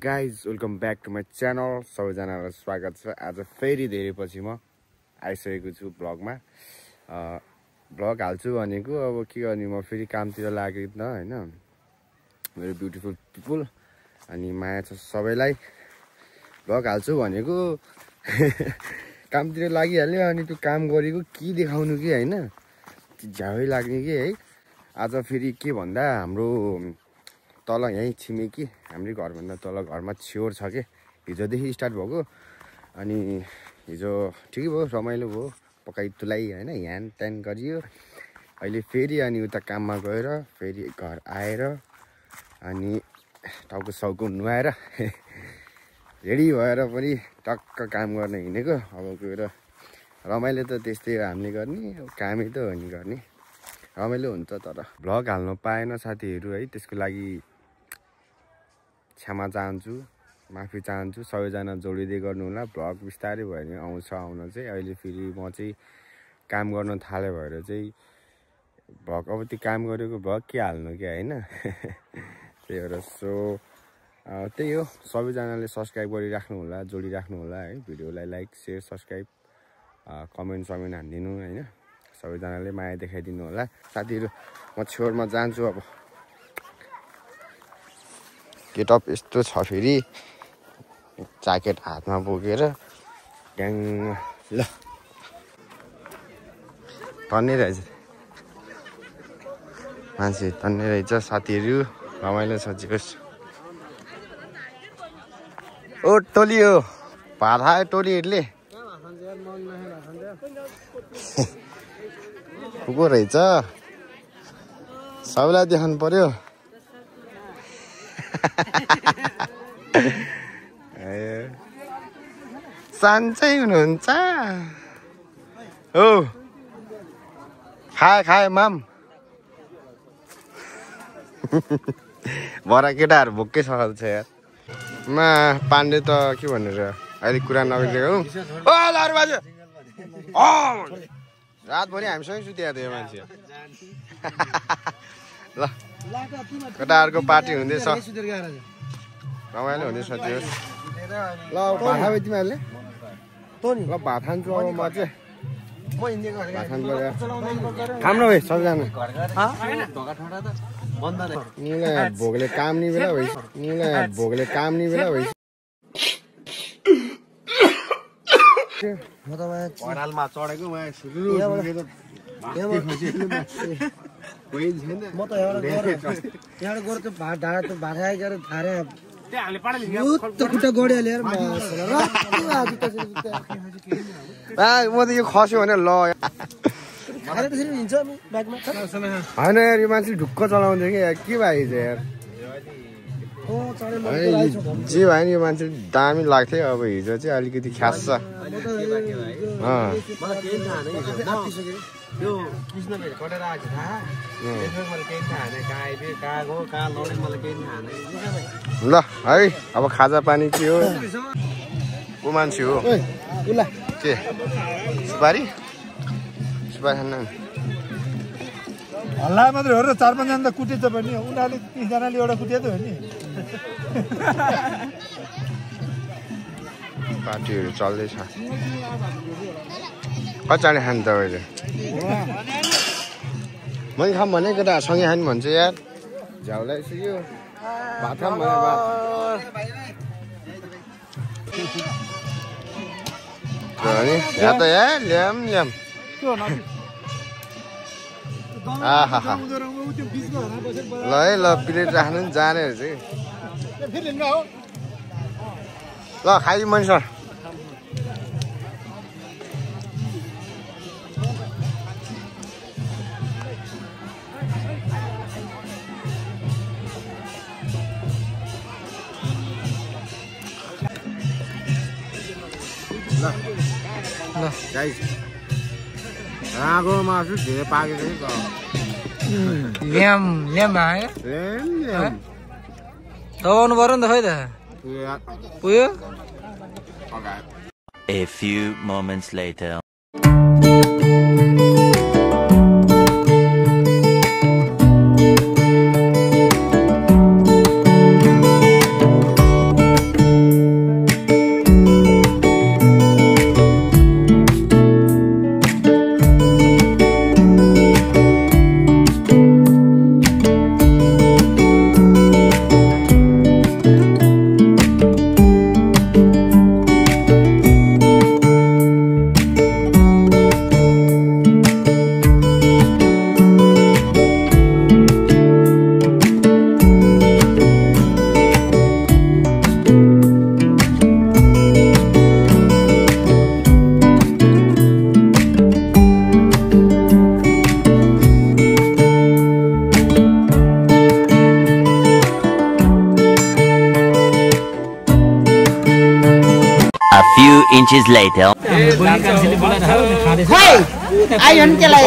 Guys welcome back to my channel. सबैजनालाई स्वागत छ। आज फेरि धेरै पछि म आइसकेको छु भ्लगमा। भ्लग हाल्छु भनेको अब के गर्ने, म फेरि कामतिर लागेँ न होइन। मेरो ब्युटिफुल पिपुल अनि माया छ सबैलाई। भ्लग हाल्छु भनेको कामतिर लागिहाल्यो अनि त्यो काम गरेको के देखाउनु कि होइन, झ्याउै लाग्ने कि है। आज फेरि के भन्दा हाम्रो तल यहीँ छिमेकी हाम्रै घरभन्दा तल घरमा छेउर छ कि हिजोदेखि स्टार्ट भएको। अनि हिजो ठिकै भयो, रमाइलो भयो, पकाइ तुलाइ होइन, ह्यान त्यान गरियो। अहिले फेरि अनि उता काममा गएर फेरि घर आएर अनि टाउको साउको नुहाएर रेडी भएर पनि टक्क काम गर्न हिँडेको। अब गएर रमाइलो त त्यस्तै हो हामीले गर्ने, कामै त हो नि गर्ने, रमाइलो हुन्छ। तर भ्लग हाल्नु पाएन साथीहरू है, त्यसको लागि क्षमा चाहन्छु, माफी चाहन्छु। सबैजना जोडिँदै गर्नु होला। भ्लग बिस्तारै भयो भने आउँछ आउन चाहिँ। अहिले फेरि म चाहिँ काम गर्न थाले भएर चाहिँ भ्लग अब त्यो काम गरेको भ्लग के हाल्नु क्या होइन। त्यही भएर सो त्यही हो, सबैजनाले सब्सक्राइब गरिराख्नु होला, जोडिराख्नु होला है। भिडियोलाई लाइक सेयर सब्सक्राइब कमेन्ट समेन्ट हानिदिनु होइन। सबैजनाले माया देखाइदिनु होला साथीहरू। म छेउरमा जान्छु। अब गेटअप यस्तो छ, फेरि ज्याकेट हातमा बोकेर ड्याङ ल तन्ने रहेछ मान्छे, तन्ने रहेछ साथीहरू। रमाइलो छ जियोस्। ओ टोली हो, भात खायो टोलीहरूले। को रहेछ सबैलाई देखाउनु पर्यो। सान्छै हुनुहुन्छ हो। खाए माम भरा केटाहरू भोकै सकाल्छ यार। मा पाण्डे त के भनेर अहिले कुरा नगरिदिएको हौ। ओ लारू बाजे रातभरि हामीसँगै सुतिएको थियो यो मान्छे। ल केटाहरूको पार्टी हुँदैछ, रमाइलो हुँदैछ त्यो। ल भात खायो तिमीहरूले? ल भात खान्छु अब म चाहिँ। भात खानु पर्यो। खाम्रो भाइ सबैजना। मलाई भोकले काम नि बेला भइस, परालमा चढेको म त यहाँ गएर त्यो भात ढाडा त्यो भात आइगएर थारे म त यो खस्यो भने ल होइन यार। यो मान्छे ढुक्क चलाउँथ्यो कि यार, के भएको छ यार। जे भयो नि यो मान्छे दामी लाग्थ्यो। अब हिजो चाहिँ अलिकति ख्यास छ। ल है अब खाजा पानी के हो, को मान्छे हो के सुपारी खान्न हल्ला मात्रै हो र 4-5 जना त कुटेछ पनि उनीहरूले 30 जनाले एउटा कुटे त हो नि। पार्टीहरू चल्दैछ। कतिजना खानु तपाईँले? मैले खाऊँ भने केटाहरूसँगै खानु भन्छ यार। झ्याउलाई सुक्यो भात खाऊँ भने भात। यहाँ त या ल्याम ल है ल प्लेट राख्नु नि जाने रहेछ कि। ल खाइदिउँ मनिसर। ल गाइस रागो मासु धेरै पाकेको छ कि ल्याम आयो दबाउनु पर्यो नि त खै त पुग्यो। A few moments later. few inches later. आयो नि त्यसलाई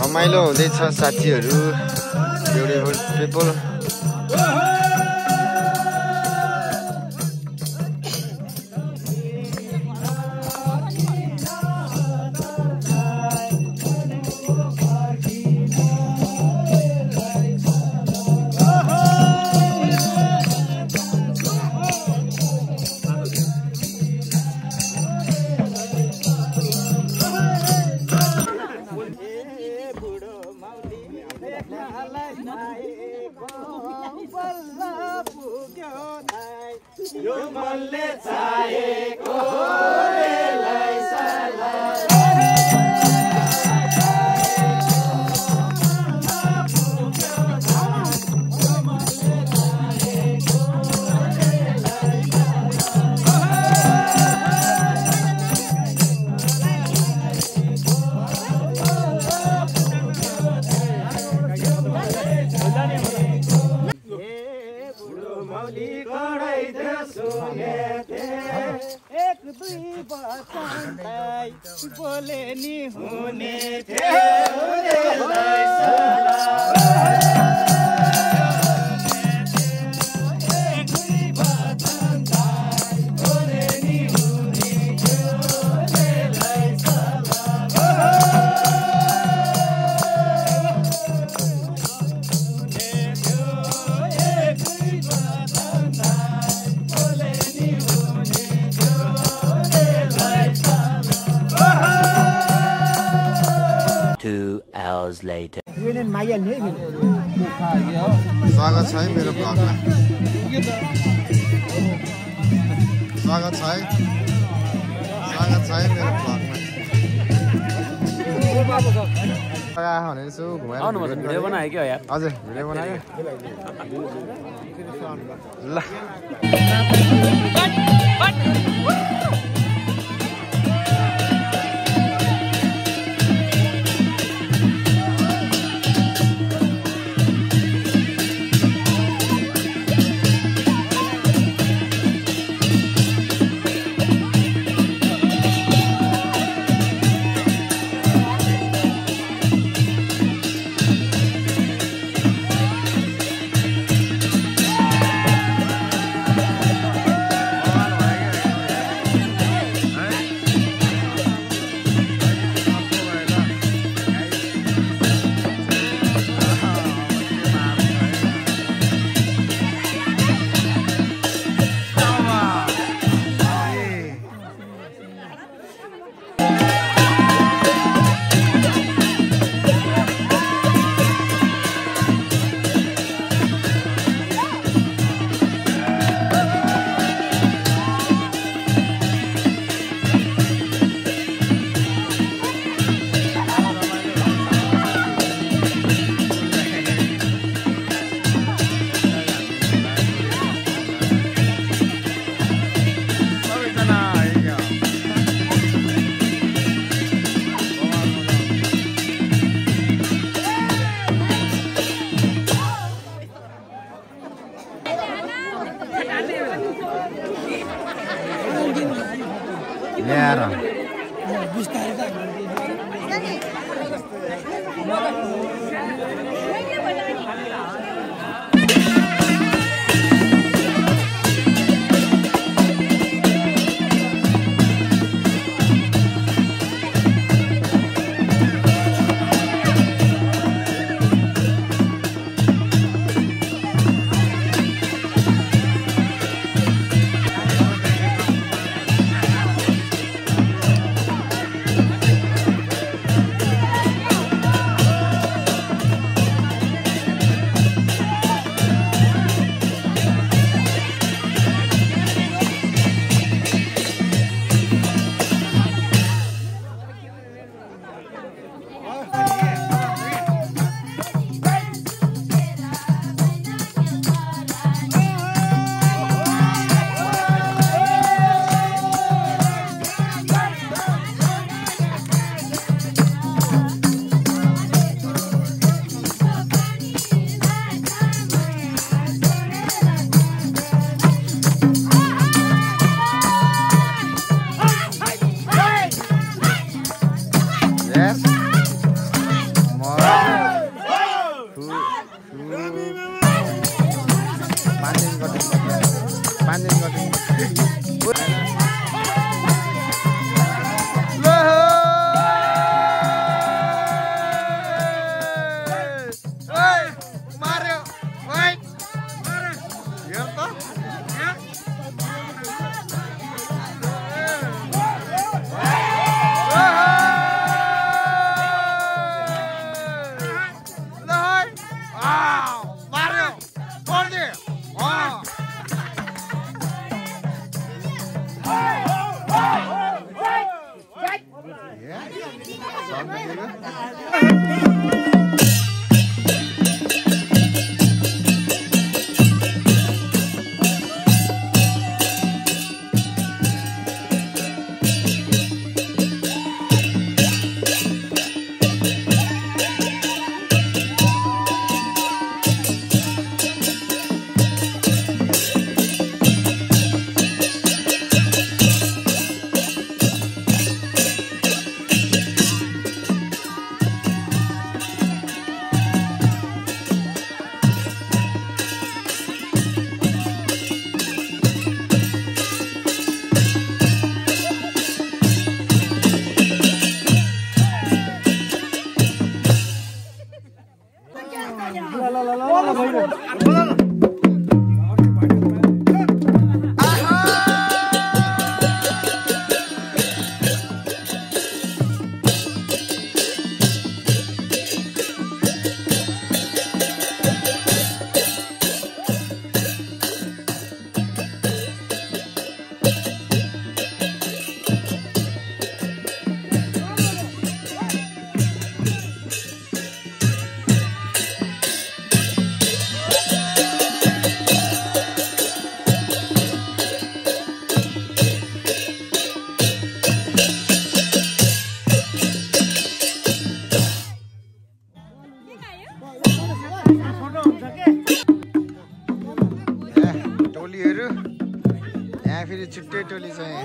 रमाइलो हुँदैछ साथीहरू ब्युटिफुल पिपल बोले नि हुने later. स्वागत छ है मेरो भ्लगमा स्वागत छ है मेरो भ्लगमा भने यसो घुमाएर भिडियो बनायो के हो यार हजुर भिडियो बनायो ल फेरि छुट्टै टोली छ यहाँ।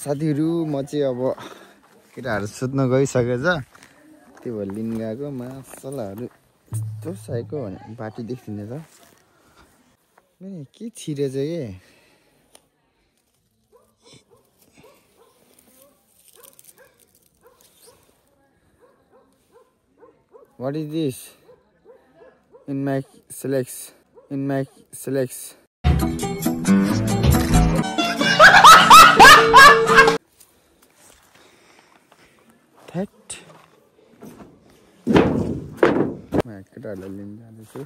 साथीहरू म चाहिँ अब केटाहरू सुत्न गइसकेछ त्यो भएर लिन गएको मसलाहरू यस्तो साइको भने बाटी देखिँदैन त के छिरेछ के What is this? In my selects. That. केटाहरूलाई लिन जाँदैछु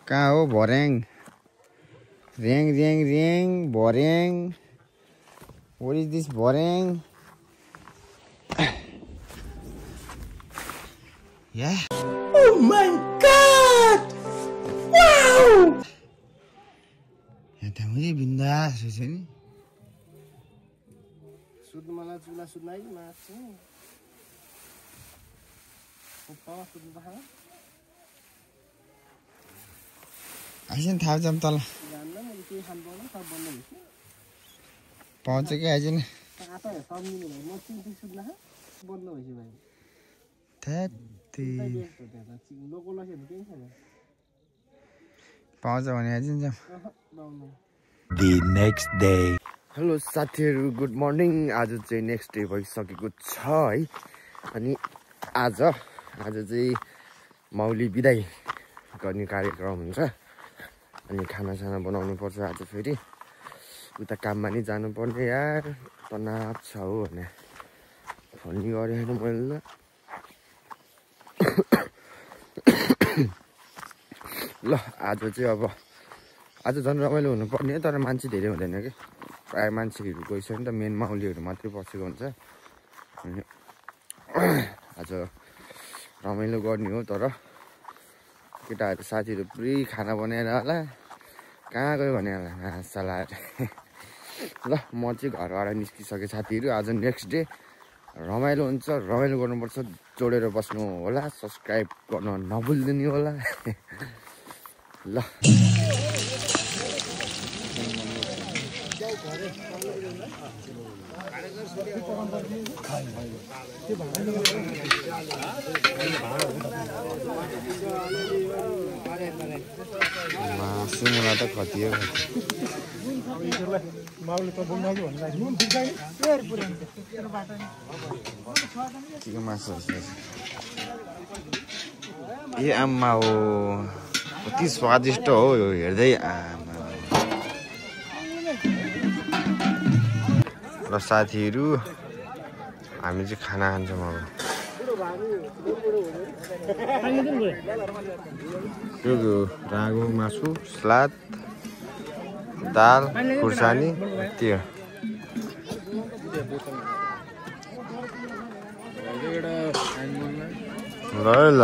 कहाँ हो भर्याङ र्याङ भर्याङ What is this भर्याङ Yeah. Oh my god! Wow! यहाँ त मैले बिन्दास छ नि सुत्नु मलाई चुला सुत्नु आइ मार्छु पप्पा सुत्नु त आइसन थाहा जम तल जान्न मैले के खान पाउनु सब बन्द भइसक्यो पाउँछ कि आइसन आटा सब मिल्नु भयो म चिन्ती सुत्नु बन्द भइसक्यो भाइ थ्यात्ती लोकल लसेहरू केही छैन पाउँछ भने आइसन जाम The next day. हेलो साथीहरू गुड मर्निङ आज चाहिँ नेक्स्ट डे भइसकेको छ है अनि आज चाहिँ माउली बिदाई गर्ने कार्यक्रम हुन्छ अनि खानासाना बनाउनु पर्छ आज फेरि उता काममा नि जानुपर्ने यार तनाव छ हो भने फोन नि गरेको मैले ल आज चाहिँ अब आज झन् रमाइलो हुनुपर्ने तर मान्छे धेरै हुँदैन कि प्रायः मान्छेहरू गइसक्यो नि त मेन माउलीहरू मात्रै बसेको हुन्छ अनि आज रमाइलो गर्ने हो तर केटाहरू साथीहरू पुरै खाना बनाएर होला कहाँ गयो भने होला सलाद ल म चाहिँ घरबाट निस्किसकेँ साथीहरू आज नेक्स्ट डे रमाइलो हुन्छ रमाइलो गर्नुपर्छ जोडेर बस्नु होला सब्सक्राइब गर्न नभुल्दिनु होला ल मासुमुला त कति हो के मासु ए आम्मा हो कति स्वादिष्ट हो यो हेर्दै आमा र साथीहरू हामी चाहिँ खाना खान्छौँ अब यो रागो मासु सलाद दाल खुर्सानी त्यो ल ल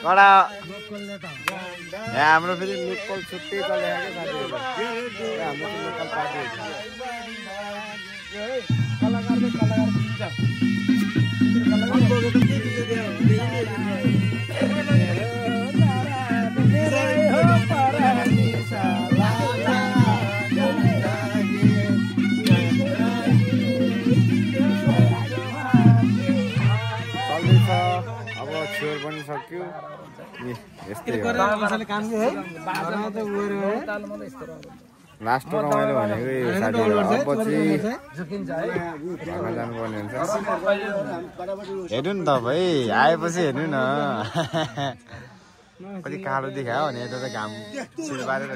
कडा यहाँ हाम्रो फेरि लोकल छुट्टै चलेको साथीहरू हाम्रो लोकल पार्टी स्योर पनि सक्यो नि यस्तै हो लास्ट रमाइलो भनेको यो साथीहरू पछि घरमा जानुपर्ने हुन्छ हेर्नु नि त भाइ आएपछि हेर्नु न कति कालो देखायो भने यता त घाम सिल पारेर